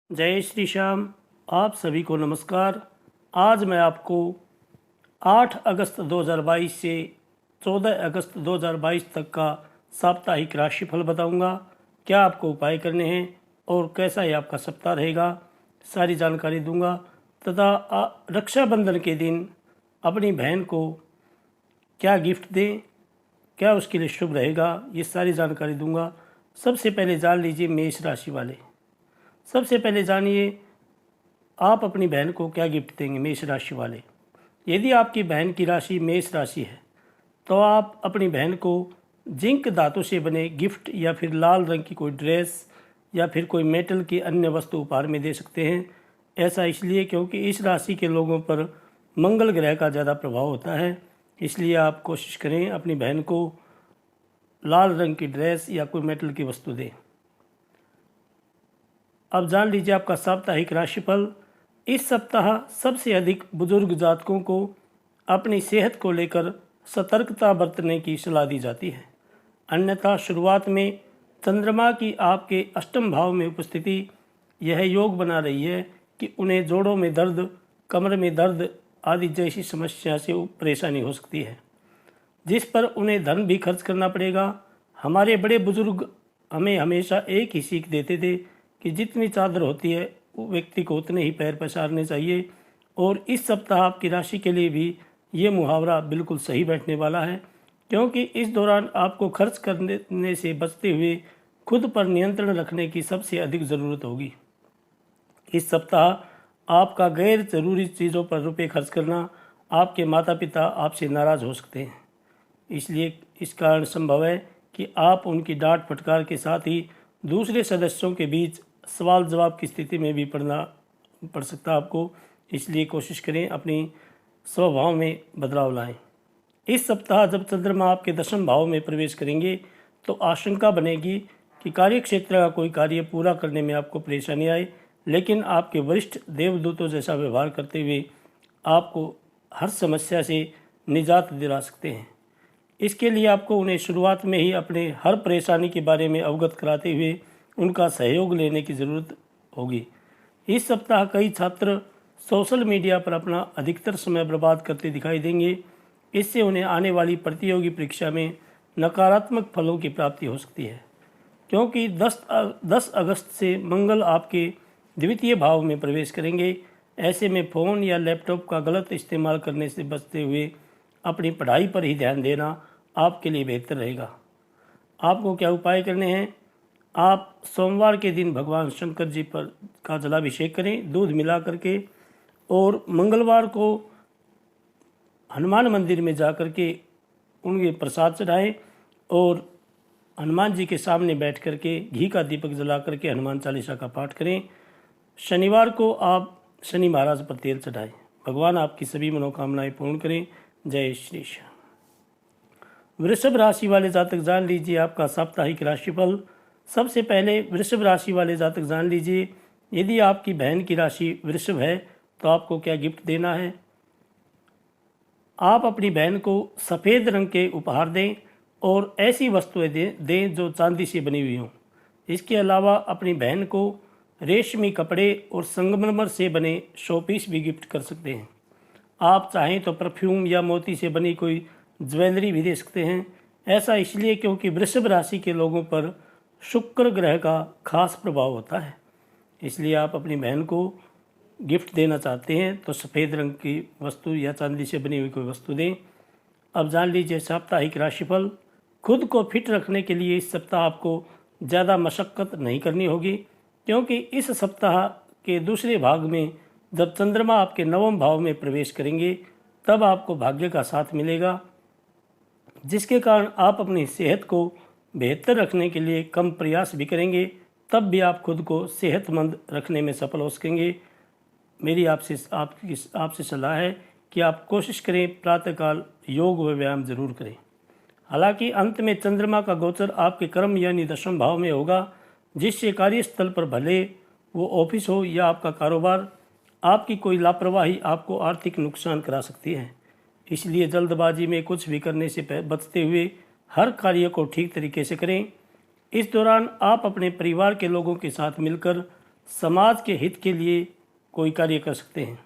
जय श्री श्याम। आप सभी को नमस्कार। आज मैं आपको 8 अगस्त 2022 से 14 अगस्त 2022 तक का साप्ताहिक राशिफल बताऊंगा। क्या आपको उपाय करने हैं और कैसा ही आपका सप्ताह रहेगा, सारी जानकारी दूंगा। तथा रक्षाबंधन के दिन अपनी बहन को क्या गिफ्ट दें, क्या उसके लिए शुभ रहेगा, ये सारी जानकारी दूंगा। सबसे पहले जान लीजिए मेष राशि वाले। सबसे पहले जानिए आप अपनी बहन को क्या गिफ्ट देंगे। मेष राशि वाले, यदि आपकी बहन की राशि मेष राशि है तो आप अपनी बहन को जिंक धातु से बने गिफ्ट या फिर लाल रंग की कोई ड्रेस या फिर कोई मेटल की अन्य वस्तु उपहार में दे सकते हैं। ऐसा इसलिए क्योंकि इस राशि के लोगों पर मंगल ग्रह का ज़्यादा प्रभाव होता है। इसलिए आप कोशिश करें अपनी बहन को लाल रंग की ड्रेस या कोई मेटल की वस्तु दें। अब जान लीजिए आपका साप्ताहिक राशिफल। इस सप्ताह सबसे अधिक बुजुर्ग जातकों को अपनी सेहत को लेकर सतर्कता बरतने की सलाह दी जाती है। अन्यथा शुरुआत में चंद्रमा की आपके अष्टम भाव में उपस्थिति यह योग बना रही है कि उन्हें जोड़ों में दर्द, कमर में दर्द आदि जैसी समस्या से परेशानी हो सकती है, जिस पर उन्हें धन भी खर्च करना पड़ेगा। हमारे बड़े बुजुर्ग हमें हमेशा एक ही सीख देते थे कि जितनी चादर होती है वो व्यक्ति को उतने ही पैर पसारने चाहिए। और इस सप्ताह आपकी राशि के लिए भी ये मुहावरा बिल्कुल सही बैठने वाला है, क्योंकि इस दौरान आपको खर्च करने से बचते हुए खुद पर नियंत्रण रखने की सबसे अधिक ज़रूरत होगी। इस सप्ताह आपका गैर ज़रूरी चीज़ों पर रुपए खर्च करना, आपके माता पिता आपसे नाराज़ हो सकते हैं। इसलिए इस कारण संभव है कि आप उनकी डांट फटकार के साथ ही दूसरे सदस्यों के बीच सवाल जवाब की स्थिति में भी पड़ सकता है आपको। इसलिए कोशिश करें अपनी स्वभाव में बदलाव लाएं। इस सप्ताह जब चंद्रमा आपके दशम भाव में प्रवेश करेंगे तो आशंका बनेगी कि कार्यक्षेत्र का कोई कार्य पूरा करने में आपको परेशानी आए, लेकिन आपके वरिष्ठ देवदूतों जैसा व्यवहार करते हुए आपको हर समस्या से निजात दिला सकते हैं। इसके लिए आपको उन्हें शुरुआत में ही अपने हर परेशानी के बारे में अवगत कराते हुए उनका सहयोग लेने की ज़रूरत होगी। इस सप्ताह कई छात्र सोशल मीडिया पर अपना अधिकतर समय बर्बाद करते दिखाई देंगे। इससे उन्हें आने वाली प्रतियोगी परीक्षा में नकारात्मक फलों की प्राप्ति हो सकती है, क्योंकि 10 अगस्त से मंगल आपके द्वितीय भाव में प्रवेश करेंगे। ऐसे में फ़ोन या लैपटॉप का गलत इस्तेमाल करने से बचते हुए अपनी पढ़ाई पर ही ध्यान देना आपके लिए बेहतर रहेगा। आपको क्या उपाय करने हैं? आप सोमवार के दिन भगवान शंकर जी पर का जलाभिषेक करें दूध मिला करके, और मंगलवार को हनुमान मंदिर में जा कर के उनके प्रसाद चढ़ाएं और हनुमान जी के सामने बैठ कर के घी का दीपक जला करके हनुमान चालीसा का पाठ करें। शनिवार को आप शनि महाराज पर तेल चढ़ाएं। भगवान आपकी सभी मनोकामनाएं पूर्ण करें। जय श्री श्याम। वृषभ राशि वाले जातक जान लीजिए आपका साप्ताहिक राशिफल। सबसे पहले वृषभ राशि वाले जातक जान लीजिए यदि आपकी बहन की राशि वृषभ है तो आपको क्या गिफ्ट देना है। आप अपनी बहन को सफ़ेद रंग के उपहार दें और ऐसी वस्तुएं दें जो चांदी से बनी हुई हों। इसके अलावा अपनी बहन को रेशमी कपड़े और संगमरमर से बने शोपीस भी गिफ्ट कर सकते हैं। आप चाहें तो परफ्यूम या मोती से बनी कोई ज्वेलरी भी दे सकते हैं। ऐसा इसलिए क्योंकि वृषभ राशि के लोगों पर शुक्र ग्रह का खास प्रभाव होता है। इसलिए आप अपनी बहन को गिफ्ट देना चाहते हैं तो सफ़ेद रंग की वस्तु या चांदी से बनी हुई कोई वस्तु दें। अब जान लीजिए साप्ताहिक राशिफल। खुद को फिट रखने के लिए इस सप्ताह आपको ज़्यादा मशक्क़त नहीं करनी होगी, क्योंकि इस सप्ताह के दूसरे भाग में जब चंद्रमा आपके नवम भाव में प्रवेश करेंगे तब आपको भाग्य का साथ मिलेगा, जिसके कारण आप अपनी सेहत को बेहतर रखने के लिए कम प्रयास भी करेंगे, तब भी आप खुद को सेहतमंद रखने में सफल हो सकेंगे। मेरी आपसे सलाह है कि आप कोशिश करें प्रातःकाल योग व व्यायाम जरूर करें। हालांकि अंत में चंद्रमा का गोचर आपके कर्म यानी दशम भाव में होगा, जिससे कार्यस्थल पर भले वो ऑफिस हो या आपका कारोबार, आपकी कोई लापरवाही आपको आर्थिक नुकसान करा सकती है। इसलिए जल्दबाजी में कुछ भी करने से बचते हुए हर कार्य को ठीक तरीके से करें। इस दौरान आप अपने परिवार के लोगों के साथ मिलकर समाज के हित के लिए कोई कार्य कर सकते हैं,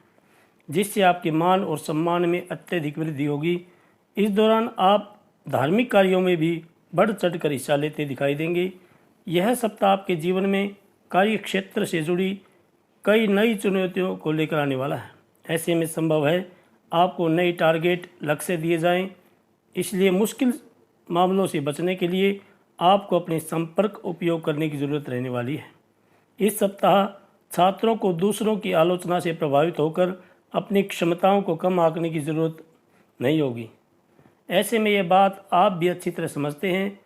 जिससे आपके मान और सम्मान में अत्यधिक वृद्धि होगी। इस दौरान आप धार्मिक कार्यों में भी बढ़ चढ़कर हिस्सा लेते दिखाई देंगे। यह सप्ताह आपके जीवन में कार्य क्षेत्र से जुड़ी कई नई चुनौतियों को लेकर आने वाला है। ऐसे में संभव है आपको नई टारगेट लक्ष्य दिए जाएं, इसलिए मुश्किल मामलों से बचने के लिए आपको अपने संपर्क उपयोग करने की ज़रूरत रहने वाली है। इस सप्ताह छात्रों को दूसरों की आलोचना से प्रभावित होकर अपनी क्षमताओं को कम आंकने की ज़रूरत नहीं होगी। ऐसे में यह बात आप भी अच्छी तरह समझते हैं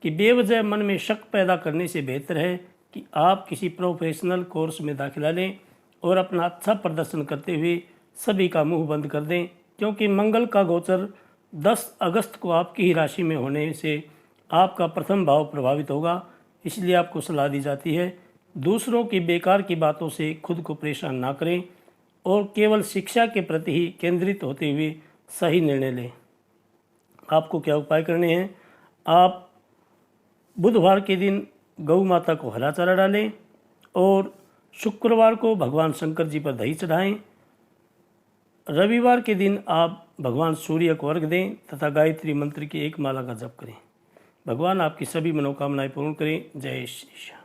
कि बेवजह मन में शक पैदा करने से बेहतर है कि आप किसी प्रोफेशनल कोर्स में दाखिला लें और अपना अच्छा प्रदर्शन करते हुए सभी का मुंह बंद कर दें, क्योंकि मंगल का गोचर 10 अगस्त को आपकी ही राशि में होने से आपका प्रथम भाव प्रभावित होगा। इसलिए आपको सलाह दी जाती है दूसरों की बेकार की बातों से खुद को परेशान ना करें और केवल शिक्षा के प्रति ही केंद्रित होते हुए सही निर्णय लें। आपको क्या उपाय करने हैं? आप बुधवार के दिन गौ माता को हरा चारा डालें और शुक्रवार को भगवान शंकर जी पर दही चढ़ाएं। रविवार के दिन आप भगवान सूर्य को अर्घ दें तथा गायत्री मंत्र की एक माला का जप करें। भगवान आपकी सभी मनोकामनाएं पूर्ण करें। जय श्री श्याम।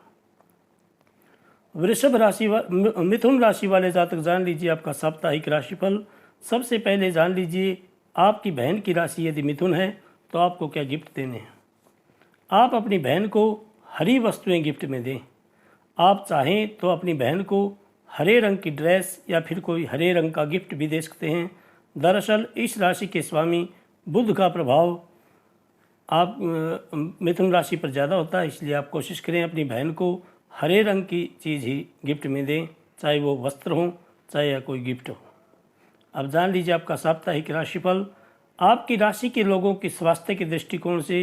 मिथुन राशि वाले जातक जान लीजिए आपका साप्ताहिक राशिफल। सबसे पहले जान लीजिए आपकी बहन की राशि यदि मिथुन है तो आपको क्या गिफ्ट देने हैं। आप अपनी बहन को हरी वस्तुएं गिफ्ट में दें। आप चाहें तो अपनी बहन को हरे रंग की ड्रेस या फिर कोई हरे रंग का गिफ्ट भी दे सकते हैं। दरअसल इस राशि के स्वामी बुध का प्रभाव आप मिथुन राशि पर ज़्यादा होता है, इसलिए आप कोशिश करें अपनी बहन को हरे रंग की चीज़ ही गिफ्ट में दें, चाहे वो वस्त्र हो चाहे या कोई गिफ्ट हो। अब जान लीजिए आपका साप्ताहिक राशिफल। आपकी राशि के लोगों के स्वास्थ्य के दृष्टिकोण से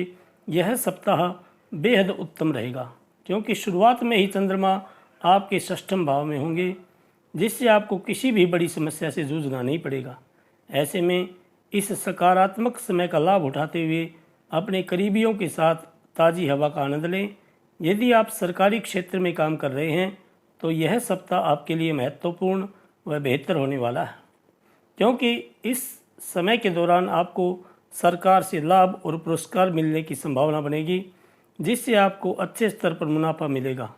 यह सप्ताह बेहद उत्तम रहेगा, क्योंकि शुरुआत में ही चंद्रमा आपके षष्ठम भाव में होंगे, जिससे आपको किसी भी बड़ी समस्या से जूझना नहीं पड़ेगा। ऐसे में इस सकारात्मक समय का लाभ उठाते हुए अपने करीबियों के साथ ताज़ी हवा का आनंद लें। यदि आप सरकारी क्षेत्र में काम कर रहे हैं तो यह सप्ताह आपके लिए महत्वपूर्ण व बेहतर होने वाला है, क्योंकि इस समय के दौरान आपको सरकार से लाभ और पुरस्कार मिलने की संभावना बनेगी, जिससे आपको अच्छे स्तर पर मुनाफा मिलेगा।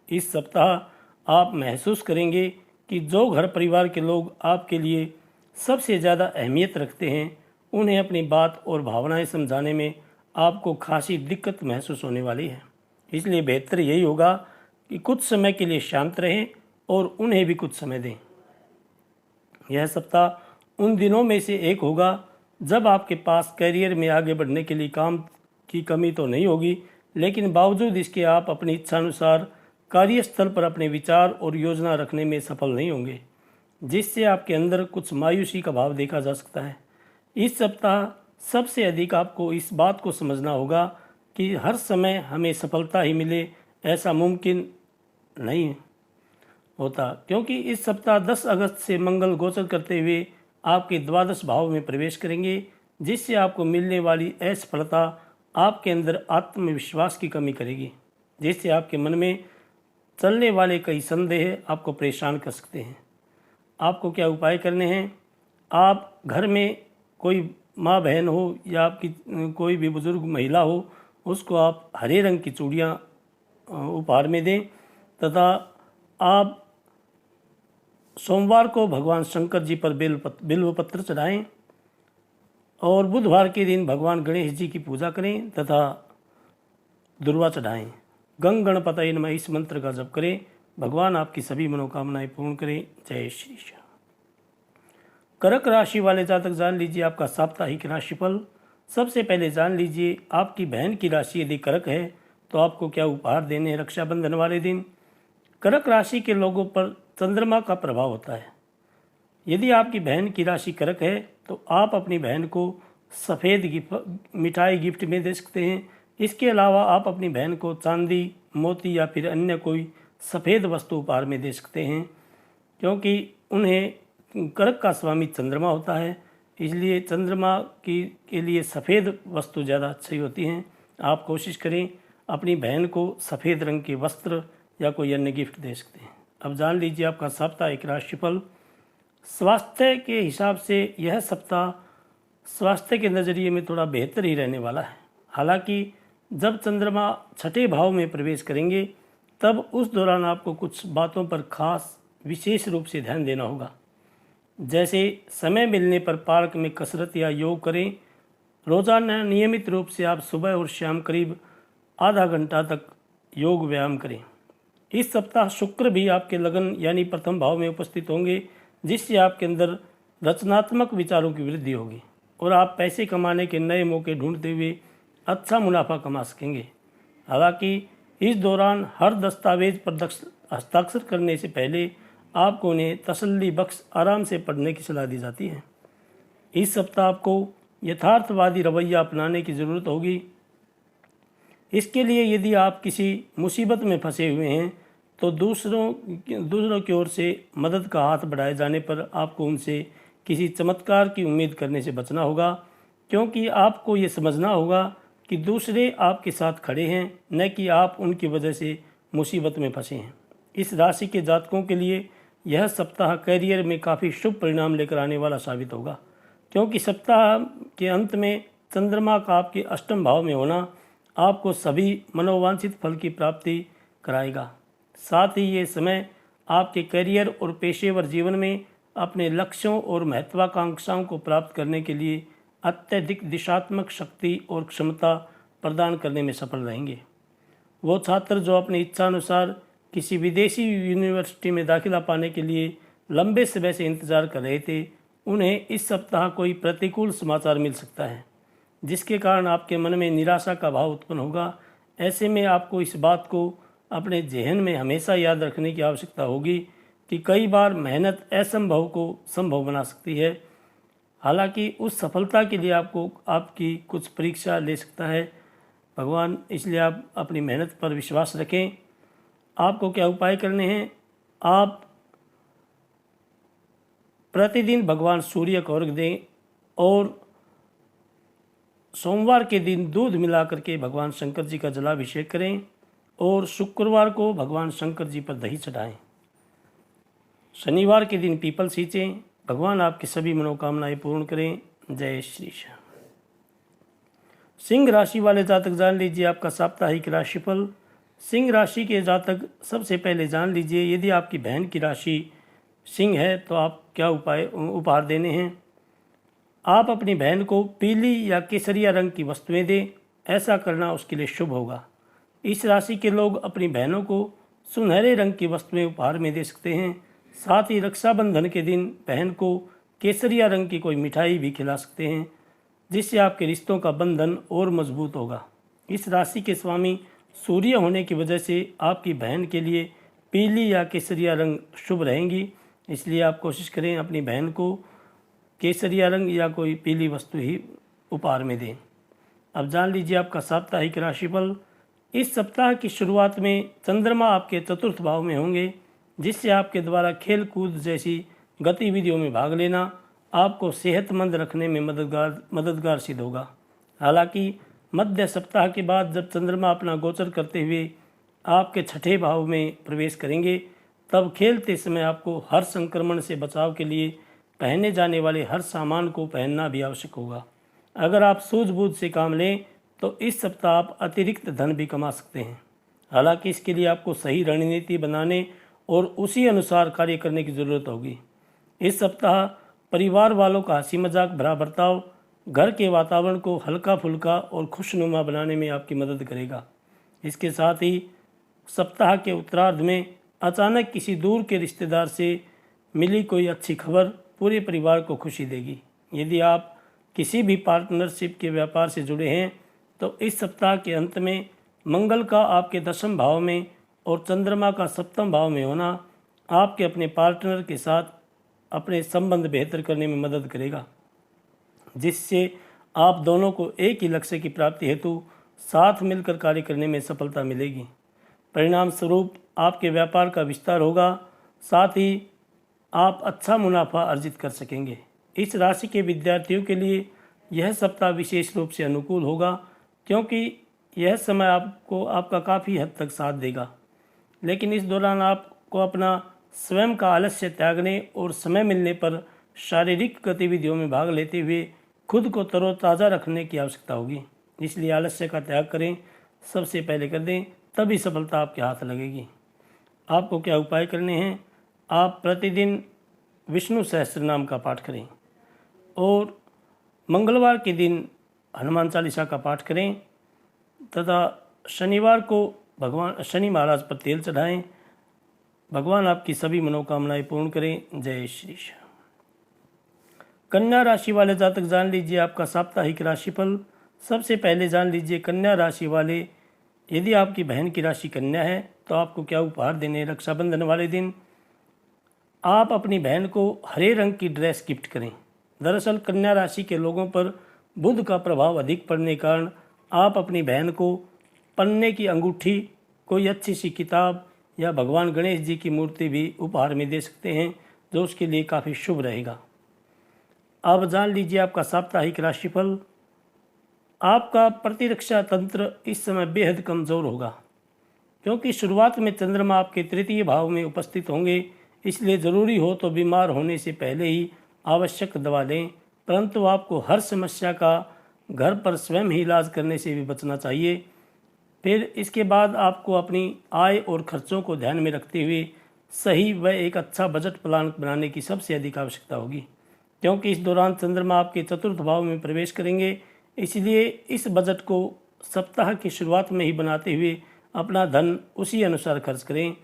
इस सप्ताह आप महसूस करेंगे कि जो घर परिवार के लोग आपके लिए सबसे ज़्यादा अहमियत रखते हैं, उन्हें अपनी बात और भावनाएं समझाने में आपको खासी दिक्कत महसूस होने वाली है। इसलिए बेहतर यही होगा कि कुछ समय के लिए शांत रहें और उन्हें भी कुछ समय दें। यह सप्ताह उन दिनों में से एक होगा जब आपके पास करियर में आगे बढ़ने के लिए काम की कमी तो नहीं होगी, लेकिन बावजूद इसके आप अपनी इच्छानुसार कार्यस्थल पर अपने विचार और योजना रखने में सफल नहीं होंगे, जिससे आपके अंदर कुछ मायूसी का भाव देखा जा सकता है। इस सप्ताह सबसे अधिक आपको इस बात को समझना होगा कि हर समय हमें सफलता ही मिले ऐसा मुमकिन नहीं होता, क्योंकि इस सप्ताह 10 अगस्त से मंगल गोचर करते हुए आपके द्वादश भाव में प्रवेश करेंगे, जिससे आपको मिलने वाली असफलता आपके अंदर आत्मविश्वास की कमी करेगी, जिससे आपके मन में चलने वाले कई संदेह आपको परेशान कर सकते हैं। आपको क्या उपाय करने हैं? आप घर में कोई माँ बहन हो या आपकी कोई भी बुजुर्ग महिला हो, उसको आप हरे रंग की चूड़ियाँ उपहार में दें तथा आप सोमवार को भगवान शंकर जी पर बिल्व पत्र चढ़ाएं और बुधवार के दिन भगवान गणेश जी की पूजा करें तथा दुर्वा चढ़ाएं। गंग गणपतये नमः इस मंत्र का जप करें। भगवान आपकी सभी मनोकामनाएं पूर्ण करें। जय श्री श्याम। कर्क राशि वाले जातक जान लीजिए आपका साप्ताहिक राशिफल। सबसे पहले जान लीजिए आपकी बहन की राशि यदि कर्क है तो आपको क्या उपहार देने हैं रक्षाबंधन वाले दिन। कर्क राशि के लोगों पर चंद्रमा का प्रभाव होता है। यदि आपकी बहन की राशि कर्क है तो आप अपनी बहन को सफ़ेद मिठाई गिफ्ट में दे सकते हैं। इसके अलावा आप अपनी बहन को चांदी, मोती या फिर अन्य कोई सफ़ेद वस्तु उपहार में दे सकते हैं, क्योंकि उन्हें कर्क का स्वामी चंद्रमा होता है, इसलिए चंद्रमा के लिए सफ़ेद वस्तु ज़्यादा अच्छी होती हैं। आप कोशिश करें अपनी बहन को सफ़ेद रंग के वस्त्र या कोई अन्य गिफ्ट दे सकते हैं। अब जान लीजिए आपका साप्ताहिक राशिफल। स्वास्थ्य के हिसाब से यह सप्ताह स्वास्थ्य के नज़रिए में थोड़ा बेहतर ही रहने वाला है। हालांकि जब चंद्रमा छठे भाव में प्रवेश करेंगे तब उस दौरान आपको कुछ बातों पर खास विशेष रूप से ध्यान देना होगा। जैसे समय मिलने पर पार्क में कसरत या योग करें। रोज़ाना नियमित रूप से आप सुबह और शाम करीब आधा घंटा तक योग व्यायाम करें। इस सप्ताह शुक्र भी आपके लगन यानी प्रथम भाव में उपस्थित होंगे, जिससे आपके अंदर रचनात्मक विचारों की वृद्धि होगी और आप पैसे कमाने के नए मौके ढूंढते हुए अच्छा मुनाफा कमा सकेंगे। हालांकि इस दौरान हर दस्तावेज पर हस्ताक्षर करने से पहले आपको उन्हें तसल्ली बख्श आराम से पढ़ने की सलाह दी जाती है। इस सप्ताह आपको यथार्थवादी रवैया अपनाने की ज़रूरत होगी। इसके लिए यदि आप किसी मुसीबत में फंसे हुए हैं तो दूसरों की ओर से मदद का हाथ बढ़ाए जाने पर आपको उनसे किसी चमत्कार की उम्मीद करने से बचना होगा, क्योंकि आपको ये समझना होगा कि दूसरे आपके साथ खड़े हैं, न कि आप उनकी वजह से मुसीबत में फंसे हैं। इस राशि के जातकों के लिए यह सप्ताह करियर में काफ़ी शुभ परिणाम लेकर आने वाला साबित होगा, क्योंकि सप्ताह के अंत में चंद्रमा का आपके अष्टम भाव में होना आपको सभी मनोवांछित फल की प्राप्ति कराएगा। साथ ही ये समय आपके करियर और पेशेवर जीवन में अपने लक्ष्यों और महत्वाकांक्षाओं को प्राप्त करने के लिए अत्यधिक दिशात्मक शक्ति और क्षमता प्रदान करने में सफल रहेंगे। वो छात्र जो अपनी इच्छानुसार किसी विदेशी यूनिवर्सिटी में दाखिला पाने के लिए लंबे समय से इंतजार कर रहे थे, उन्हें इस सप्ताह कोई प्रतिकूल समाचार मिल सकता है, जिसके कारण आपके मन में निराशा का भाव उत्पन्न होगा। ऐसे में आपको इस बात को अपने ज़हन में हमेशा याद रखने की आवश्यकता होगी कि कई बार मेहनत असंभव को संभव बना सकती है। हालांकि उस सफलता के लिए आपको आपकी कुछ परीक्षा ले सकता है भगवान, इसलिए आप अपनी मेहनत पर विश्वास रखें। आपको क्या उपाय करने हैं? आप प्रतिदिन भगवान सूर्य को अर्घ्य दें और सोमवार के दिन दूध मिलाकर के भगवान शंकर जी का जलाभिषेक करें और शुक्रवार को भगवान शंकर जी पर दही चढ़ाएं। शनिवार के दिन पीपल सींचें। भगवान आपकी सभी मनोकामनाएं पूर्ण करें। जय श्री श्याम। सिंह राशि वाले जातक जान लीजिए आपका साप्ताहिक राशिफल। सिंह राशि के जातक सबसे पहले जान लीजिए, यदि आपकी बहन की राशि सिंह है तो आप क्या उपहार देने हैं। आप अपनी बहन को पीली या केसरिया रंग की वस्तुएं दें, ऐसा करना उसके लिए शुभ होगा। इस राशि के लोग अपनी बहनों को सुनहरे रंग की वस्तुएं उपहार में दे सकते हैं। साथ ही रक्षाबंधन के दिन बहन को केसरिया रंग की कोई मिठाई भी खिला सकते हैं, जिससे आपके रिश्तों का बंधन और मजबूत होगा। इस राशि के स्वामी सूर्य होने की वजह से आपकी बहन के लिए पीली या केसरिया रंग शुभ रहेंगी, इसलिए आप कोशिश करें अपनी बहन को केसरिया रंग या कोई पीली वस्तु ही उपहार में दें। अब जान लीजिए आपका साप्ताहिक राशिफल। इस सप्ताह की शुरुआत में चंद्रमा आपके चतुर्थ भाव में होंगे, जिससे आपके द्वारा खेल कूद जैसी गतिविधियों में भाग लेना आपको सेहतमंद रखने में मददगार सिद्ध होगा। हालांकि मध्य सप्ताह के बाद जब चंद्रमा अपना गोचर करते हुए आपके छठे भाव में प्रवेश करेंगे, तब खेलते समय आपको हर संक्रमण से बचाव के लिए पहने जाने वाले हर सामान को पहनना भी आवश्यक होगा। अगर आप सूझबूझ से काम लें तो इस सप्ताह आप अतिरिक्त धन भी कमा सकते हैं। हालांकि इसके लिए आपको सही रणनीति बनाने और उसी अनुसार कार्य करने की ज़रूरत होगी। इस सप्ताह परिवार वालों का हंसी मजाक भरा बर्ताव घर के वातावरण को हल्का फुल्का और खुशनुमा बनाने में आपकी मदद करेगा। इसके साथ ही सप्ताह के उत्तरार्ध में अचानक किसी दूर के रिश्तेदार से मिली कोई अच्छी खबर पूरे परिवार को खुशी देगी। यदि आप किसी भी पार्टनरशिप के व्यापार से जुड़े हैं तो इस सप्ताह के अंत में मंगल का आपके दशम भाव में और चंद्रमा का सप्तम भाव में होना आपके अपने पार्टनर के साथ अपने संबंध बेहतर करने में मदद करेगा, जिससे आप दोनों को एक ही लक्ष्य की प्राप्ति हेतु साथ मिलकर कार्य करने में सफलता मिलेगी। परिणाम स्वरूप आपके व्यापार का विस्तार होगा, साथ ही आप अच्छा मुनाफा अर्जित कर सकेंगे। इस राशि के विद्यार्थियों के लिए यह सप्ताह विशेष रूप से अनुकूल होगा, क्योंकि यह समय आपको आपका काफ़ी हद तक साथ देगा। लेकिन इस दौरान आपको अपना स्वयं का आलस्य त्यागने और समय मिलने पर शारीरिक गतिविधियों में भाग लेते हुए खुद को तरोताज़ा रखने की आवश्यकता होगी। इसलिए आलस्य का त्याग करें, सबसे पहले कर दें, तभी सफलता आपके हाथ लगेगी। आपको क्या उपाय करने हैं? आप प्रतिदिन विष्णु सहस्त्र नाम का पाठ करें और मंगलवार के दिन हनुमान चालीसा का पाठ करें तथा शनिवार को भगवान शनि महाराज पर तेल चढ़ाएं। भगवान आपकी सभी मनोकामनाएं पूर्ण करें। जय श्री श्याम। कन्या राशि वाले जातक जान लीजिए आपका साप्ताहिक राशिफल। सबसे पहले जान लीजिए कन्या राशि वाले, यदि आपकी बहन की राशि कन्या है तो आपको क्या उपहार देने। रक्षाबंधन वाले दिन आप अपनी बहन को हरे रंग की ड्रेस गिफ्ट करें। दरअसल कन्या राशि के लोगों पर बुध का प्रभाव अधिक पड़ने के कारण आप अपनी बहन को पन्ने की अंगूठी, कोई अच्छी सी किताब या भगवान गणेश जी की मूर्ति भी उपहार में दे सकते हैं, जो उसके लिए काफ़ी शुभ रहेगा। अब जान लीजिए आपका साप्ताहिक राशिफल। आपका प्रतिरक्षा तंत्र इस समय बेहद कमज़ोर होगा, क्योंकि शुरुआत में चंद्रमा आपके तृतीय भाव में उपस्थित होंगे। इसलिए ज़रूरी हो तो बीमार होने से पहले ही आवश्यक दवा लें, परंतु आपको हर समस्या का घर पर स्वयं ही इलाज करने से भी बचना चाहिए। फिर इसके बाद आपको अपनी आय और खर्चों को ध्यान में रखते हुए सही व एक अच्छा बजट प्लान बनाने की सबसे अधिक आवश्यकता होगी, क्योंकि इस दौरान चंद्रमा आपके चतुर्थ भाव में प्रवेश करेंगे। इसलिए इस बजट को सप्ताह की शुरुआत में ही बनाते हुए अपना धन उसी अनुसार खर्च करें।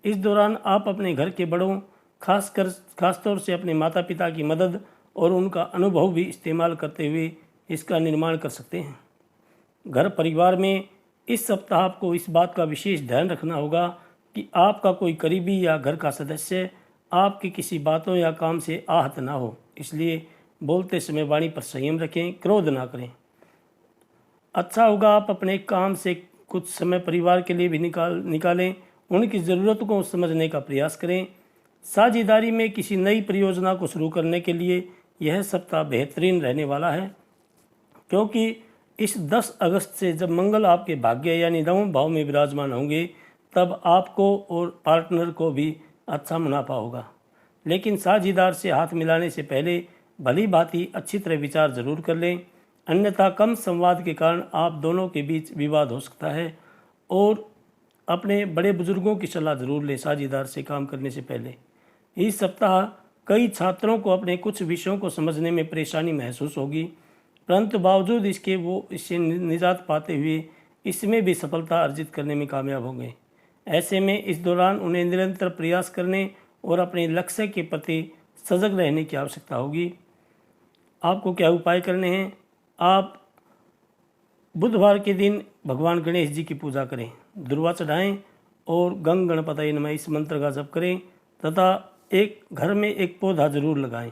इस दौरान आप अपने घर के बड़ों, खासतौर से अपने माता पिता की मदद और उनका अनुभव भी इस्तेमाल करते हुए इसका निर्माण कर सकते हैं। घर परिवार में इस सप्ताह आपको इस बात का विशेष ध्यान रखना होगा कि आपका कोई करीबी या घर का सदस्य आपकी किसी बातों या काम से आहत ना हो। इसलिए बोलते समय वाणी पर संयम रखें, क्रोध ना करें। अच्छा होगा आप अपने काम से कुछ समय परिवार के लिए भी निकालें, उनकी ज़रूरतों को समझने का प्रयास करें। साझेदारी में किसी नई परियोजना को शुरू करने के लिए यह सप्ताह बेहतरीन रहने वाला है, क्योंकि इस 10 अगस्त से जब मंगल आपके भाग्य यानी नवम भाव में विराजमान होंगे, तब आपको और पार्टनर को भी अच्छा मुनाफा होगा। लेकिन साझेदार से हाथ मिलाने से पहले भली भांति अच्छी तरह विचार जरूर कर लें, अन्यथा कम संवाद के कारण आप दोनों के बीच विवाद हो सकता है। और अपने बड़े बुजुर्गों की सलाह जरूर लें साझेदार से काम करने से पहले। इस सप्ताह कई छात्रों को अपने कुछ विषयों को समझने में परेशानी महसूस होगी, परंतु बावजूद इसके वो इससे निजात पाते हुए इसमें भी सफलता अर्जित करने में कामयाब होंगे। ऐसे में इस दौरान उन्हें निरंतर प्रयास करने और अपने लक्ष्य के प्रति सजग रहने की आवश्यकता होगी। आपको क्या उपाय करने हैं? आप बुधवार के दिन भगवान गणेश जी की पूजा करें, दुर्वा चढ़ाएं और गंग गणपतये नमः इस मंत्र का जप करें तथा एक घर में एक पौधा जरूर लगाएं।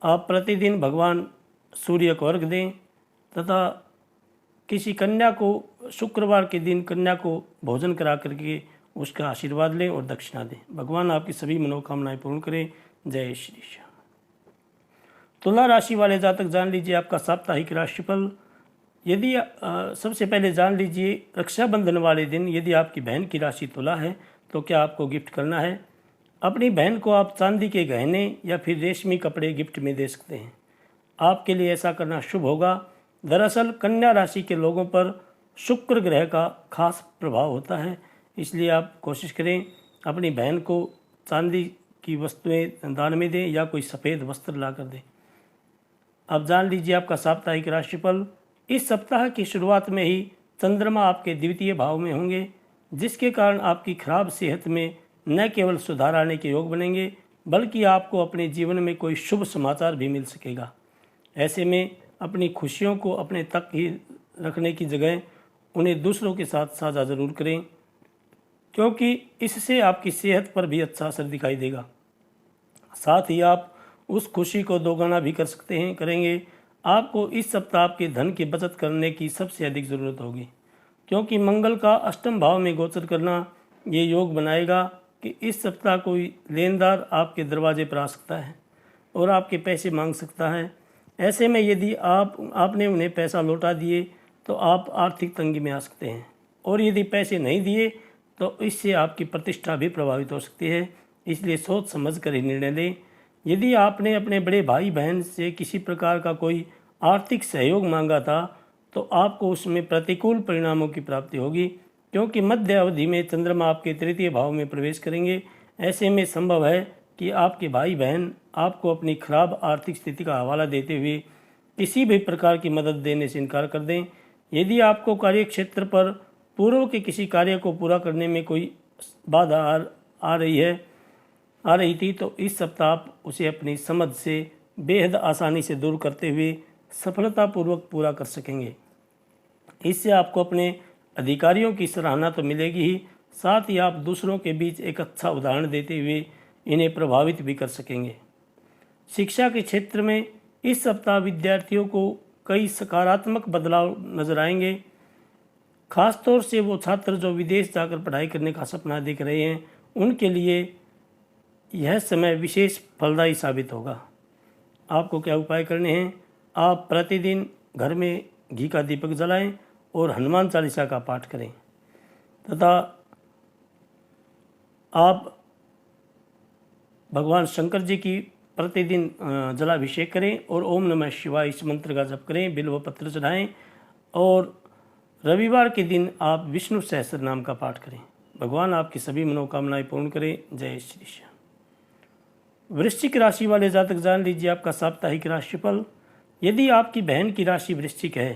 आप प्रतिदिन भगवान सूर्य को अर्घ दें तथा किसी कन्या को शुक्रवार के दिन कन्या को भोजन करा करके उसका आशीर्वाद लें और दक्षिणा दें। भगवान आपकी सभी मनोकामनाएं पूर्ण करें। जय श्री श्याम। तुला राशि वाले जातक जान लीजिए आपका साप्ताहिक राशिफल। यदि सबसे पहले जान लीजिए रक्षाबंधन वाले दिन यदि आपकी बहन की राशि तुला है तो क्या आपको गिफ्ट करना है। अपनी बहन को आप चांदी के गहने या फिर रेशमी कपड़े गिफ्ट में दे सकते हैं। आपके लिए ऐसा करना शुभ होगा। दरअसल कन्या राशि के लोगों पर शुक्र ग्रह का खास प्रभाव होता है, इसलिए आप कोशिश करें अपनी बहन को चांदी की वस्तुएं दान में दें या कोई सफ़ेद वस्त्र ला कर दें। अब जान लीजिए आपका साप्ताहिक राशिफल। इस सप्ताह की शुरुआत में ही चंद्रमा आपके द्वितीय भाव में होंगे, जिसके कारण आपकी खराब सेहत में न केवल सुधार आने के योग बनेंगे, बल्कि आपको अपने जीवन में कोई शुभ समाचार भी मिल सकेगा। ऐसे में अपनी खुशियों को अपने तक ही रखने की जगह उन्हें दूसरों के साथ साझा जरूर करें, क्योंकि इससे आपकी सेहत पर भी अच्छा असर दिखाई देगा। साथ ही आप उस खुशी को दोगुना भी करेंगे। आपको इस सप्ताह आपके धन की बचत करने की सबसे अधिक ज़रूरत होगी, क्योंकि मंगल का अष्टम भाव में गोचर करना ये योग बनाएगा कि इस सप्ताह कोई लेनदार आपके दरवाजे पर आ सकता है और आपके पैसे मांग सकता है। ऐसे में यदि आपने उन्हें पैसा लौटा दिए तो आप आर्थिक तंगी में आ सकते हैं, और यदि पैसे नहीं दिए तो इससे आपकी प्रतिष्ठा भी प्रभावित हो सकती है। इसलिए सोच समझ कर ही निर्णय लें। यदि आपने अपने बड़े भाई बहन से किसी प्रकार का कोई आर्थिक सहयोग मांगा था तो आपको उसमें प्रतिकूल परिणामों की प्राप्ति होगी, क्योंकि मध्य अवधि में चंद्रमा आपके तृतीय भाव में प्रवेश करेंगे। ऐसे में संभव है कि आपके भाई बहन आपको अपनी खराब आर्थिक स्थिति का हवाला देते हुए किसी भी प्रकार की मदद देने से इनकार कर दें। यदि आपको कार्य क्षेत्र पर पूर्व के किसी कार्य को पूरा करने में कोई बाधा आ रही थी तो इस सप्ताह आप उसे अपनी समझ से बेहद आसानी से दूर करते हुए सफलतापूर्वक पूरा कर सकेंगे। इससे आपको अपने अधिकारियों की सराहना तो मिलेगी ही, साथ ही आप दूसरों के बीच एक अच्छा उदाहरण देते हुए इन्हें प्रभावित भी कर सकेंगे। शिक्षा के क्षेत्र में इस सप्ताह विद्यार्थियों को कई सकारात्मक बदलाव नजर आएंगे। खासतौर से वो छात्र जो विदेश जाकर पढ़ाई करने का सपना देख रहे हैं, उनके लिए यह समय विशेष फलदायी साबित होगा। आपको क्या उपाय करने हैं? आप प्रतिदिन घर में घी का दीपक जलाएं और हनुमान चालीसा का पाठ करें तथा आप भगवान शंकर जी की प्रतिदिन जलाभिषेक करें और ओम नमः शिवाय इस मंत्र का जप करें, बिल्व पत्र चढ़ाएं और रविवार के दिन आप विष्णु सहस्त्र नाम का पाठ करें। भगवान आपकी सभी मनोकामनाएं पूर्ण करें। जय श्री श्याम। वृश्चिक राशि वाले जातक जान लीजिए आपका साप्ताहिक राशिफल। यदि आपकी बहन की राशि वृश्चिक है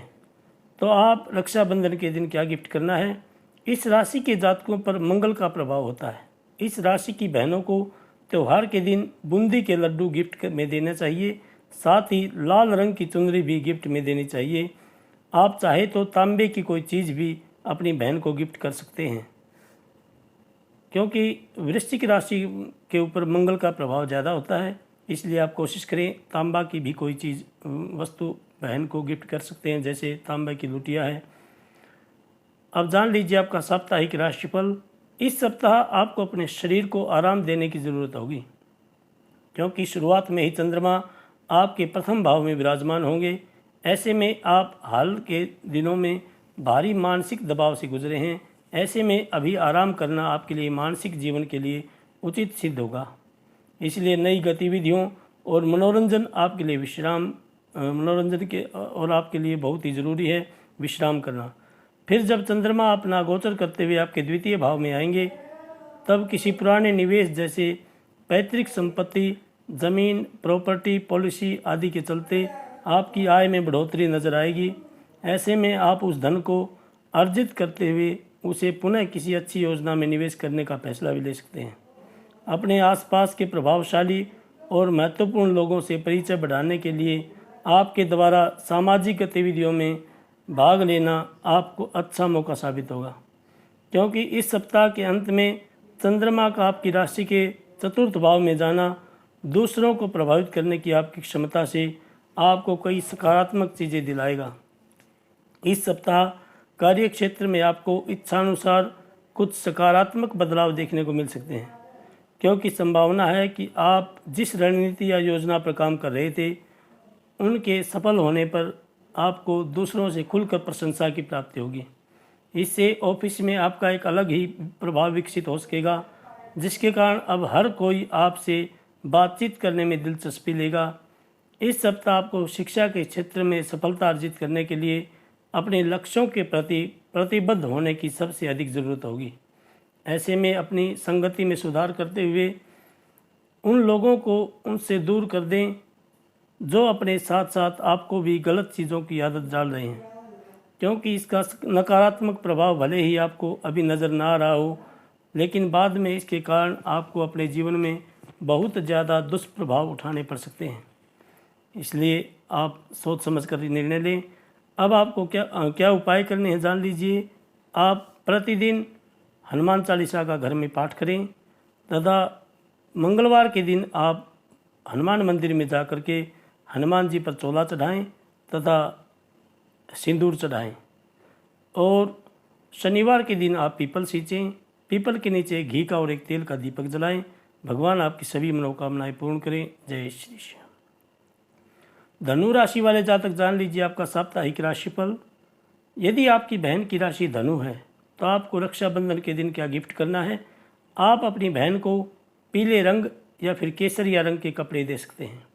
तो आप रक्षाबंधन के दिन क्या गिफ्ट करना है? इस राशि के जातकों पर मंगल का प्रभाव होता है। इस राशि की बहनों को त्यौहार के दिन बूंदी के लड्डू गिफ्ट में देना चाहिए, साथ ही लाल रंग की चुनरी भी गिफ्ट में देनी चाहिए। आप चाहे तो तांबे की कोई चीज़ भी अपनी बहन को गिफ्ट कर सकते हैं, क्योंकि वृश्चिक राशि के ऊपर मंगल का प्रभाव ज़्यादा होता है। इसलिए आप कोशिश करें तांबा की भी कोई चीज़ वस्तु बहन को गिफ्ट कर सकते हैं, जैसे तांबे की लुटिया है। अब जान लीजिए आपका साप्ताहिक राशिफल। इस सप्ताह आपको अपने शरीर को आराम देने की ज़रूरत होगी, क्योंकि शुरुआत में ही चंद्रमा आपके प्रथम भाव में विराजमान होंगे। ऐसे में आप हाल के दिनों में भारी मानसिक दबाव से गुजरे हैं। ऐसे में अभी आराम करना आपके लिए मानसिक जीवन के लिए उचित सिद्ध होगा। इसलिए नई गतिविधियों और मनोरंजन आपके लिए आपके लिए बहुत ही ज़रूरी है विश्राम करना। फिर जब चंद्रमा अपना गोचर करते हुए आपके द्वितीय भाव में आएंगे, तब किसी पुराने निवेश जैसे पैतृक संपत्ति, ज़मीन, प्रॉपर्टी, पॉलिसी आदि के चलते आपकी आय में बढ़ोतरी नजर आएगी। ऐसे में आप उस धन को अर्जित करते हुए उसे पुनः किसी अच्छी योजना में निवेश करने का फैसला भी ले सकते हैं। अपने आसपास के प्रभावशाली और महत्वपूर्ण लोगों से परिचय बढ़ाने के लिए आपके द्वारा सामाजिक गतिविधियों में भाग लेना आपको अच्छा मौका साबित होगा, क्योंकि इस सप्ताह के अंत में चंद्रमा का आपकी राशि के चतुर्थ भाव में जाना दूसरों को प्रभावित करने की आपकी क्षमता से आपको कई सकारात्मक चीज़ें दिलाएगा। इस सप्ताह कार्य क्षेत्र में आपको इच्छानुसार कुछ सकारात्मक बदलाव देखने को मिल सकते हैं, क्योंकि संभावना है कि आप जिस रणनीति या योजना पर काम कर रहे थे उनके सफल होने पर आपको दूसरों से खुलकर प्रशंसा की प्राप्ति होगी। इससे ऑफिस में आपका एक अलग ही प्रभाव विकसित हो सकेगा, जिसके कारण अब हर कोई आपसे बातचीत करने में दिलचस्पी लेगा। इस सप्ताह आपको शिक्षा के क्षेत्र में सफलता अर्जित करने के लिए अपने लक्ष्यों के प्रति प्रतिबद्ध होने की सबसे अधिक ज़रूरत होगी। ऐसे में अपनी संगति में सुधार करते हुए उन लोगों को उनसे दूर कर दें जो अपने साथ साथ आपको भी गलत चीज़ों की आदत डाल रहे हैं, क्योंकि इसका नकारात्मक प्रभाव भले ही आपको अभी नज़र ना आ रहा हो, लेकिन बाद में इसके कारण आपको अपने जीवन में बहुत ज़्यादा दुष्प्रभाव उठाने पड़ सकते हैं। इसलिए आप सोच समझ कर निर्णय लें। अब आपको क्या उपाय करने हैं जान लीजिए। आप प्रतिदिन हनुमान चालीसा का घर में पाठ करें तथा मंगलवार के दिन आप हनुमान मंदिर में जा कर के हनुमान जी पर चोला चढ़ाएं तथा सिंदूर चढ़ाएं। और शनिवार के दिन आप पीपल सींचें, पीपल के नीचे घी का और एक तेल का दीपक जलाएं। भगवान आपकी सभी मनोकामनाएं पूर्ण करें। जय श्री श्याम। धनु राशि वाले जातक जान लीजिए आपका साप्ताहिक राशिफल। यदि आपकी बहन की राशि धनु है तो आपको रक्षाबंधन के दिन क्या गिफ्ट करना है। आप अपनी बहन को पीले रंग या फिर केसरिया रंग के कपड़े दे सकते हैं।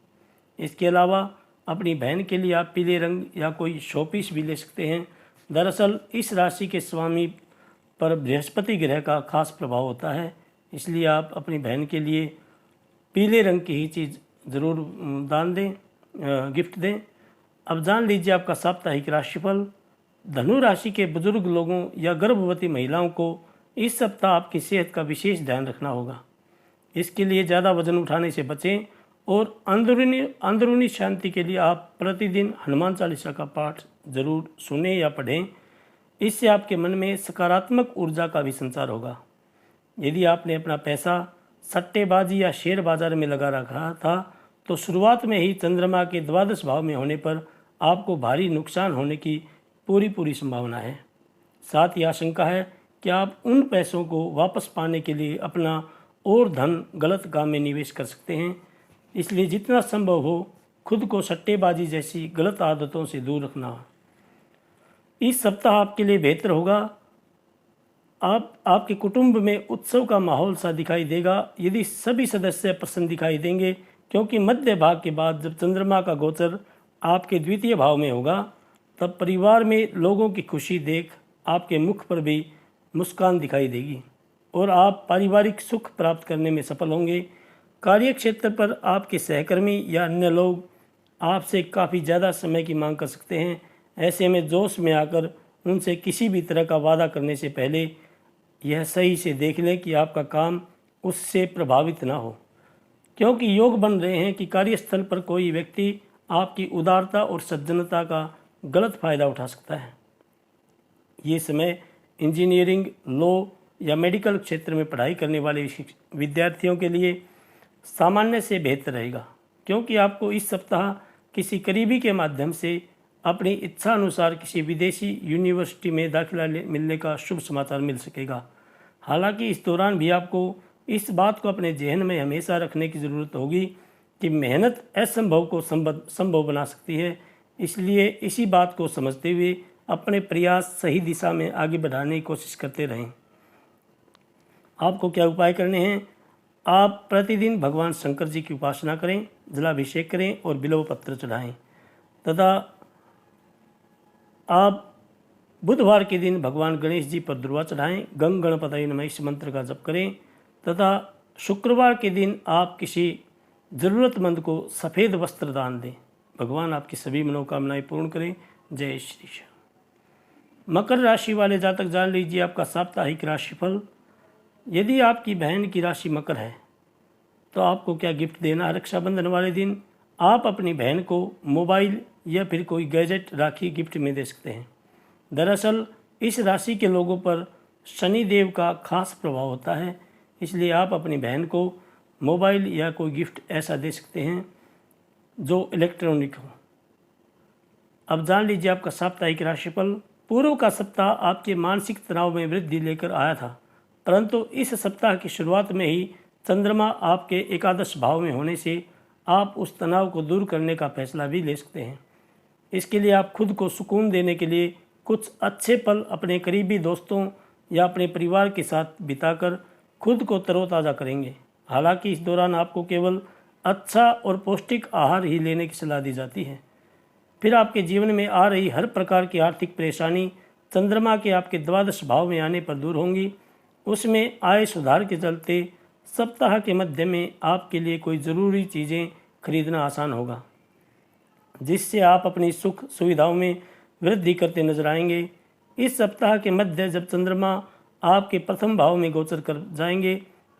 इसके अलावा अपनी बहन के लिए आप पीले रंग या कोई शोपीस भी ले सकते हैं। दरअसल इस राशि के स्वामी पर बृहस्पति ग्रह का खास प्रभाव होता है, इसलिए आप अपनी बहन के लिए पीले रंग की ही चीज़ ज़रूर दान दें, गिफ्ट दें। अब जान लीजिए आपका साप्ताहिक राशिफल। धनु राशि के बुजुर्ग लोगों या गर्भवती महिलाओं को इस सप्ताह आपकी सेहत का विशेष ध्यान रखना होगा। इसके लिए ज़्यादा वजन उठाने से बचें और अंदरूनी शांति के लिए आप प्रतिदिन हनुमान चालीसा का पाठ जरूर सुने या पढ़ें। इससे आपके मन में सकारात्मक ऊर्जा का भी संचार होगा। यदि आपने अपना पैसा सट्टेबाजी या शेयर बाजार में लगा रखा था तो शुरुआत में ही चंद्रमा के द्वादश भाव में होने पर आपको भारी नुकसान होने की पूरी संभावना है। साथ ही आशंका है कि आप उन पैसों को वापस पाने के लिए अपना और धन गलत काम में निवेश कर सकते हैं। इसलिए जितना संभव हो खुद को सट्टेबाजी जैसी गलत आदतों से दूर रखना। इस सप्ताह आपके लिए बेहतर होगा। आपके कुटुंब में उत्सव का माहौल सा दिखाई देगा यदि सभी सदस्य प्रसन्न दिखाई देंगे, क्योंकि मध्य भाग के बाद जब चंद्रमा का गोचर आपके द्वितीय भाव में होगा तब परिवार में लोगों की खुशी देख आपके मुख पर भी मुस्कान दिखाई देगी और आप पारिवारिक सुख प्राप्त करने में सफल होंगे। कार्य क्षेत्र पर आपके सहकर्मी या अन्य लोग आपसे काफ़ी ज़्यादा समय की मांग कर सकते हैं। ऐसे में जोश में आकर उनसे किसी भी तरह का वादा करने से पहले यह सही से देख लें कि आपका काम उससे प्रभावित ना हो, क्योंकि योग बन रहे हैं कि कार्यस्थल पर कोई व्यक्ति आपकी उदारता और सज्जनता का गलत फायदा उठा सकता है। ये समय इंजीनियरिंग, लॉ या मेडिकल क्षेत्र में पढ़ाई करने वाले विद्यार्थियों के लिए सामान्य से बेहतर रहेगा, क्योंकि आपको इस सप्ताह किसी करीबी के माध्यम से अपनी इच्छा अनुसार किसी विदेशी यूनिवर्सिटी में दाखिला मिलने का शुभ समाचार मिल सकेगा। हालांकि इस दौरान भी आपको इस बात को अपने जहन में हमेशा रखने की ज़रूरत होगी कि मेहनत असंभव को संभव बना सकती है। इसलिए इसी बात को समझते हुए अपने प्रयास सही दिशा में आगे बढ़ाने की कोशिश करते रहें। आपको क्या उपाय करने हैं? आप प्रतिदिन भगवान शंकर जी की उपासना करें, जलाभिषेक करें और बिल्व पत्र चढ़ाएं तथा आप बुधवार के दिन भगवान गणेश जी पर दुर्वा चढ़ाएं, गंग गणपतये नमः इस मंत्र का जप करें तथा शुक्रवार के दिन आप किसी ज़रूरतमंद को सफ़ेद वस्त्र दान दें। भगवान आपकी सभी मनोकामनाएं पूर्ण करें। जय श्री श्याम। मकर राशि वाले जातक जान लीजिए आपका साप्ताहिक राशिफल। यदि आपकी बहन की राशि मकर है तो आपको क्या गिफ्ट देना है? रक्षाबंधन वाले दिन आप अपनी बहन को मोबाइल या फिर कोई गैजेट राखी गिफ्ट में दे सकते हैं। दरअसल इस राशि के लोगों पर शनि देव का खास प्रभाव होता है, इसलिए आप अपनी बहन को मोबाइल या कोई गिफ्ट ऐसा दे सकते हैं जो इलेक्ट्रॉनिक हो। अब जान लीजिए आपका साप्ताहिक राशिफल। पूर्व का सप्ताह आपके मानसिक तनाव में वृद्धि लेकर आया था, परंतु इस सप्ताह की शुरुआत में ही चंद्रमा आपके एकादश भाव में होने से आप उस तनाव को दूर करने का फैसला भी ले सकते हैं। इसके लिए आप खुद को सुकून देने के लिए कुछ अच्छे पल अपने करीबी दोस्तों या अपने परिवार के साथ बिताकर खुद को तरोताज़ा करेंगे। हालांकि इस दौरान आपको केवल अच्छा और पौष्टिक आहार ही लेने की सलाह दी जाती है। फिर आपके जीवन में आ रही हर प्रकार की आर्थिक परेशानी चंद्रमा के आपके द्वादश भाव में आने पर दूर होंगी। उसमें आय सुधार के चलते सप्ताह के मध्य में आपके लिए कोई ज़रूरी चीज़ें खरीदना आसान होगा, जिससे आप अपनी सुख सुविधाओं में वृद्धि करते नजर आएंगे। इस सप्ताह के मध्य जब चंद्रमा आपके प्रथम भाव में गोचर कर जाएंगे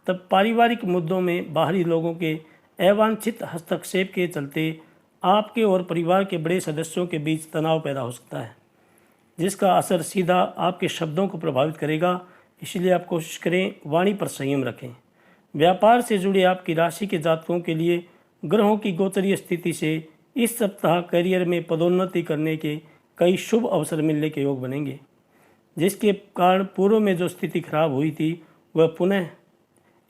तब पारिवारिक मुद्दों में बाहरी लोगों के अवांछित हस्तक्षेप के चलते आपके और परिवार के बड़े सदस्यों के बीच तनाव पैदा हो सकता है, जिसका असर सीधा आपके शब्दों को प्रभावित करेगा। इसलिए आप कोशिश करें वाणी पर संयम रखें। व्यापार से जुड़े आपकी राशि के जातकों के लिए ग्रहों की गोचरीय स्थिति से इस सप्ताह करियर में पदोन्नति करने के कई शुभ अवसर मिलने के योग बनेंगे, जिसके कारण पूर्व में जो स्थिति खराब हुई थी वह पुनः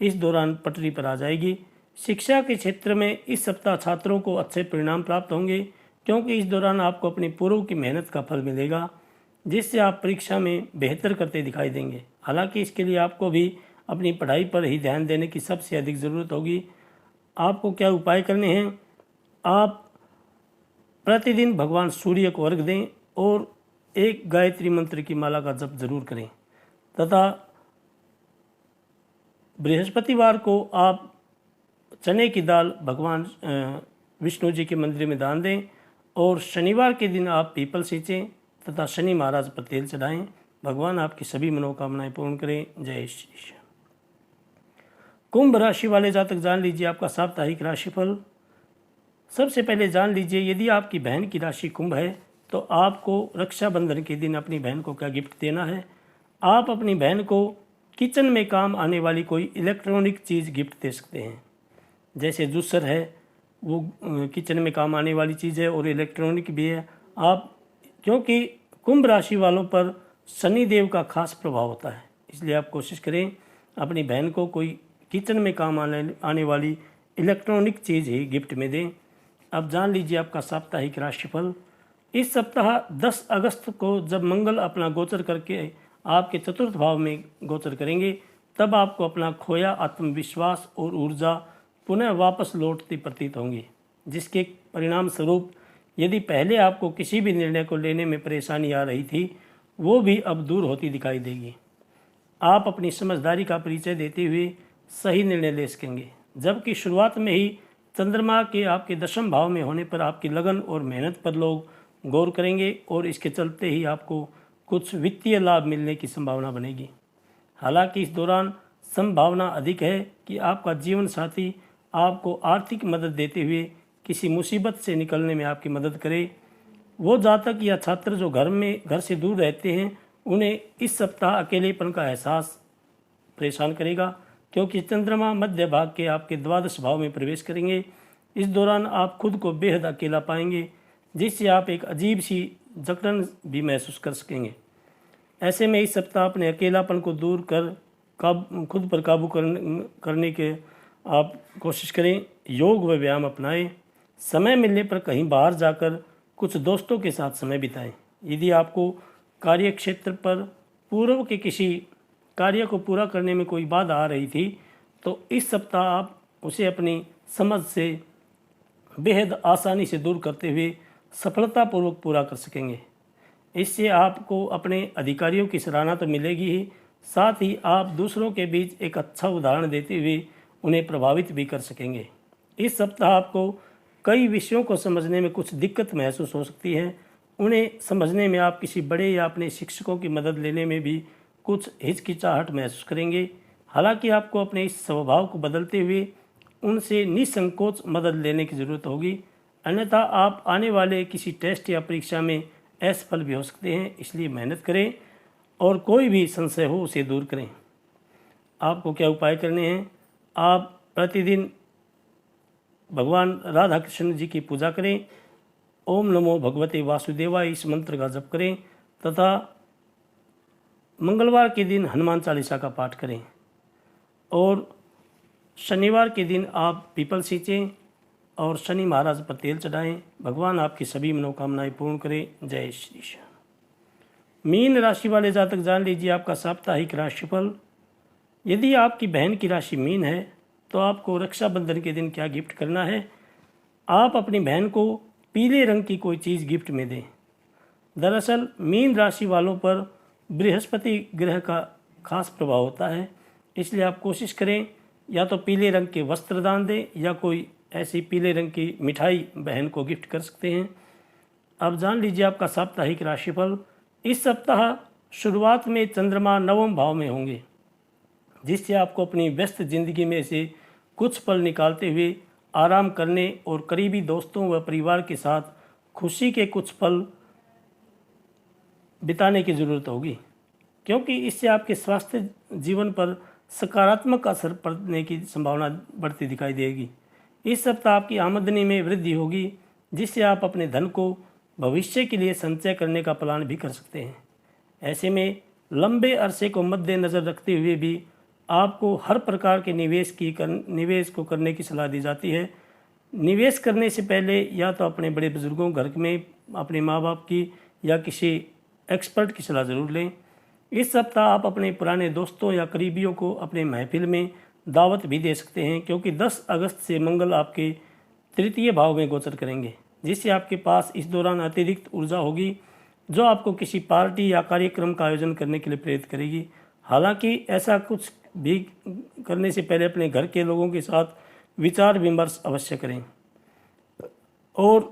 इस दौरान पटरी पर आ जाएगी। शिक्षा के क्षेत्र में इस सप्ताह छात्रों को अच्छे परिणाम प्राप्त होंगे, क्योंकि इस दौरान आपको अपनी पूर्व की मेहनत का फल मिलेगा। जिससे आप परीक्षा में बेहतर करते दिखाई देंगे। हालांकि इसके लिए आपको भी अपनी पढ़ाई पर ही ध्यान देने की सबसे अधिक ज़रूरत होगी। आपको क्या उपाय करने हैं? आप प्रतिदिन भगवान सूर्य को अर्घ दें और एक गायत्री मंत्र की माला का जप जरूर करें तथा बृहस्पतिवार को आप चने की दाल भगवान विष्णु जी के मंदिर में दान दें और शनिवार के दिन आप पीपल सींचें तथा शनि महाराज पर तेल चढ़ाएं। भगवान आपकी सभी मनोकामनाएं पूर्ण करें। जय श्री कृष्ण। कुंभ राशि वाले जातक जान लीजिए आपका साप्ताहिक राशिफल। सबसे पहले जान लीजिए यदि आपकी बहन की राशि कुंभ है तो आपको रक्षाबंधन के दिन अपनी बहन को क्या गिफ्ट देना है। आप अपनी बहन को किचन में काम आने वाली कोई इलेक्ट्रॉनिक चीज़ गिफ्ट दे सकते हैं। जैसे जूसर है, वो किचन में काम आने वाली चीज़ है और इलेक्ट्रॉनिक भी है। आप क्योंकि कुंभ राशि वालों पर शनि देव का खास प्रभाव होता है, इसलिए आप कोशिश करें अपनी बहन को कोई किचन में काम आने वाली इलेक्ट्रॉनिक चीज़ ही गिफ्ट में दें। अब जान लीजिए आपका साप्ताहिक राशिफल। इस सप्ताह 10 अगस्त को जब मंगल अपना गोचर करके आपके चतुर्थ भाव में गोचर करेंगे, तब आपको अपना खोया आत्मविश्वास और ऊर्जा पुनः वापस लौटती प्रतीत होंगी, जिसके परिणाम स्वरूप यदि पहले आपको किसी भी निर्णय को लेने में परेशानी आ रही थी, वो भी अब दूर होती दिखाई देगी। आप अपनी समझदारी का परिचय देते हुए सही निर्णय ले सकेंगे, जबकि शुरुआत में ही चंद्रमा के आपके दशम भाव में होने पर आपकी लगन और मेहनत पर लोग गौर करेंगे और इसके चलते ही आपको कुछ वित्तीय लाभ मिलने की संभावना बनेगी। हालांकि इस दौरान संभावना अधिक है कि आपका जीवन साथी आपको आर्थिक मदद देते हुए किसी मुसीबत से निकलने में आपकी मदद करे। वो जातक या छात्र जो घर से दूर रहते हैं, उन्हें इस सप्ताह अकेलेपन का एहसास परेशान करेगा, क्योंकि चंद्रमा मध्य भाग के आपके द्वादश भाव में प्रवेश करेंगे। इस दौरान आप खुद को बेहद अकेला पाएंगे, जिससे आप एक अजीब सी जकड़न भी महसूस कर सकेंगे। ऐसे में इस सप्ताह अपने अकेलापन को दूर कर खुद पर काबू करने के आप कोशिश करें। योग व व्यायाम अपनाएं। समय मिलने पर कहीं बाहर जाकर कुछ दोस्तों के साथ समय बिताएं। यदि आपको कार्य क्षेत्र पर पूर्व के किसी कार्य को पूरा करने में कोई बाधा आ रही थी, तो इस सप्ताह आप उसे अपनी समझ से बेहद आसानी से दूर करते हुए सफलतापूर्वक पूरा कर सकेंगे। इससे आपको अपने अधिकारियों की सराहना तो मिलेगी ही, साथ ही आप दूसरों के बीच एक अच्छा उदाहरण देते हुए उन्हें प्रभावित भी कर सकेंगे। इस सप्ताह आपको कई विषयों को समझने में कुछ दिक्कत महसूस हो सकती है। उन्हें समझने में आप किसी बड़े या अपने शिक्षकों की मदद लेने में भी कुछ हिचकिचाहट महसूस करेंगे। हालांकि आपको अपने इस स्वभाव को बदलते हुए उनसे निसंकोच मदद लेने की ज़रूरत होगी, अन्यथा आप आने वाले किसी टेस्ट या परीक्षा में असफल भी हो सकते हैं। इसलिए मेहनत करें और कोई भी संशय हो उसे दूर करें। आपको क्या उपाय करने हैं? आप प्रतिदिन भगवान राधा कृष्ण जी की पूजा करें। ओम नमो भगवते वासुदेवाय इस मंत्र का जप करें तथा मंगलवार के दिन हनुमान चालीसा का पाठ करें और शनिवार के दिन आप पीपल सींचें और शनि महाराज पर तेल चढ़ाएं। भगवान आपकी सभी मनोकामनाएं पूर्ण करें। जय श्री कृष्ण। मीन राशि वाले जातक जान लीजिए आपका साप्ताहिक राशिफल। यदि आपकी बहन की राशि मीन है तो आपको रक्षाबंधन के दिन क्या गिफ्ट करना है? आप अपनी बहन को पीले रंग की कोई चीज़ गिफ्ट में दें। दरअसल मीन राशि वालों पर बृहस्पति ग्रह का खास प्रभाव होता है, इसलिए आप कोशिश करें या तो पीले रंग के वस्त्र दान दें या कोई ऐसी पीले रंग की मिठाई बहन को गिफ्ट कर सकते हैं। अब जान लीजिए आपका साप्ताहिक राशिफल। इस सप्ताह शुरुआत में चंद्रमा नवम भाव में होंगे, जिससे आपको अपनी व्यस्त जिंदगी में से कुछ पल निकालते हुए आराम करने और करीबी दोस्तों व परिवार के साथ खुशी के कुछ पल बिताने की ज़रूरत होगी, क्योंकि इससे आपके स्वास्थ्य जीवन पर सकारात्मक असर पड़ने की संभावना बढ़ती दिखाई देगी। इस सप्ताह आपकी आमदनी में वृद्धि होगी, जिससे आप अपने धन को भविष्य के लिए संचय करने का प्लान भी कर सकते हैं। ऐसे में लंबे अरसे को मद्देनज़र रखते हुए भी आपको हर प्रकार के निवेश को करने की सलाह दी जाती है। निवेश करने से पहले या तो अपने बड़े बुजुर्गों घर में अपने माँ बाप की या किसी एक्सपर्ट की सलाह ज़रूर लें। इस सप्ताह आप अपने पुराने दोस्तों या करीबियों को अपने महफिल में दावत भी दे सकते हैं, क्योंकि 10 अगस्त से मंगल आपके तृतीय भाव में गोचर करेंगे, जिससे आपके पास इस दौरान अतिरिक्त ऊर्जा होगी जो आपको किसी पार्टी या कार्यक्रम का आयोजन करने के लिए प्रेरित करेगी। हालांकि ऐसा कुछ भी करने से पहले अपने घर के लोगों के साथ विचार विमर्श अवश्य करें और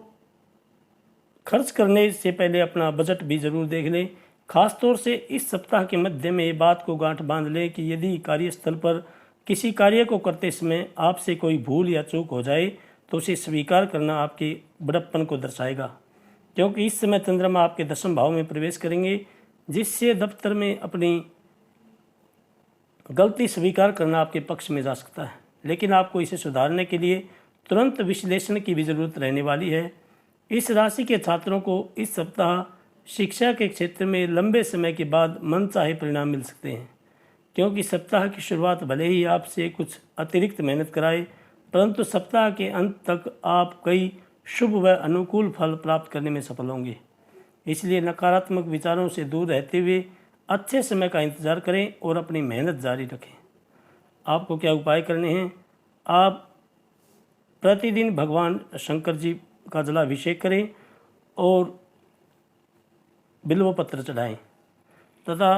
खर्च करने से पहले अपना बजट भी ज़रूर देख लें। खासतौर से इस सप्ताह के मध्य में ये बात को गांठ बांध लें कि यदि कार्यस्थल पर किसी कार्य को करते समय आपसे कोई भूल या चूक हो जाए तो उसे स्वीकार करना आपके बड़प्पन को दर्शाएगा, क्योंकि इस समय चंद्रमा आपके 10वें भाव में प्रवेश करेंगे, जिससे दफ्तर में अपनी गलती स्वीकार करना आपके पक्ष में जा सकता है। लेकिन आपको इसे सुधारने के लिए तुरंत विश्लेषण की भी ज़रूरत रहने वाली है। इस राशि के छात्रों को इस सप्ताह शिक्षा के क्षेत्र में लंबे समय के बाद मनचाहे परिणाम मिल सकते हैं, क्योंकि सप्ताह की शुरुआत भले ही आपसे कुछ अतिरिक्त मेहनत कराए, परंतु सप्ताह के अंत तक आप कई शुभ व अनुकूल फल प्राप्त करने में सफल होंगे। इसलिए नकारात्मक विचारों से दूर रहते हुए अच्छे समय का इंतजार करें और अपनी मेहनत जारी रखें। आपको क्या उपाय करने हैं? आप प्रतिदिन भगवान शंकर जी का जलाभिषेक करें और बिल्व पत्र चढ़ाएं तथा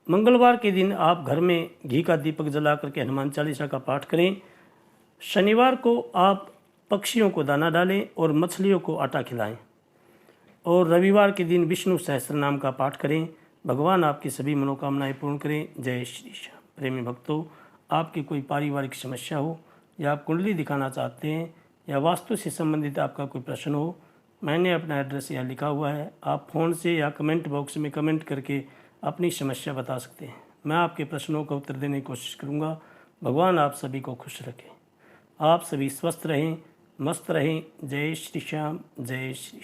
मंगलवार के दिन आप घर में घी का दीपक जला करके हनुमान चालीसा का पाठ करें। शनिवार को आप पक्षियों को दाना डालें और मछलियों को आटा खिलाएं और रविवार के दिन विष्णु सहस्त्र नाम का पाठ करें। भगवान आपकी सभी मनोकामनाएं पूर्ण करें। जय श्री श्याम। प्रेमी भक्तों, आपकी कोई पारिवारिक समस्या हो या आप कुंडली दिखाना चाहते हैं या वास्तु से संबंधित आपका कोई प्रश्न हो, मैंने अपना एड्रेस यहाँ लिखा हुआ है। आप फ़ोन से या कमेंट बॉक्स में कमेंट करके अपनी समस्या बता सकते हैं। मैं आपके प्रश्नों का उत्तर देने की कोशिश करूँगा। भगवान आप सभी को खुश रखें। आप सभी स्वस्थ रहें, मस्त रहें। जय श्री श्याम। जय श्री श्याम।